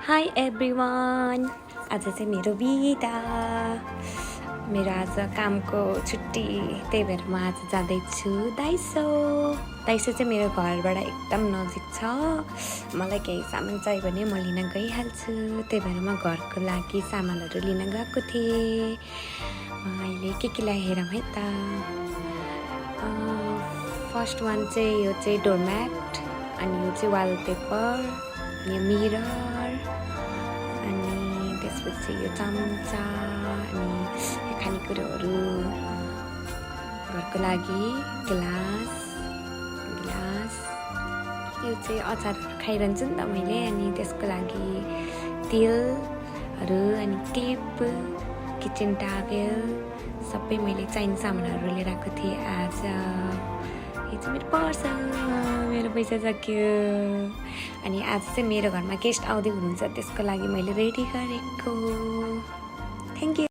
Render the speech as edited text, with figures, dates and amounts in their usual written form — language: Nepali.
हाई एभ्रिवान, आज चाहिँ मेरो बिदा। मेरो आज कामको छुट्टी, त्यही भएर म आज जाँदैछु दाइसो चाहिँ मेरो घरबाट एकदम नजिक छ। मलाई केही सामान चाहियो भने म लिन गइहाल्छु, त्यही भएर म घरको लागि सामानहरू लिन गएको थिएँ। अहिले के ल्याए हेरौँ है त। फर्स्ट वान चाहिँ यो चाहिँ डोरम्याट, अनि यो चाहिँ वालपेपर, अनि यो मिरर, अनि त्यसपछि यो चम्चा, अनि यो खानेकुरोहरू, घरको लागि गिलास, यो चाहिँ अचारहरू खाइरहन्छु नि त मैले, अनि त्यसको लागि तेलहरू, अनि क्लिप, किचन टावेल, सबै मैले चाहिने सामानहरू लिएर आएको थिएँ आज। यो चाहिँ मेरो पर्स, मेरो पैसा सक्यो। अनि आज चाहिँ मेरो घरमा गेस्ट आउँदै हुनुहुन्छ, त्यसको लागि मैले रेडी गरेको। Thank you.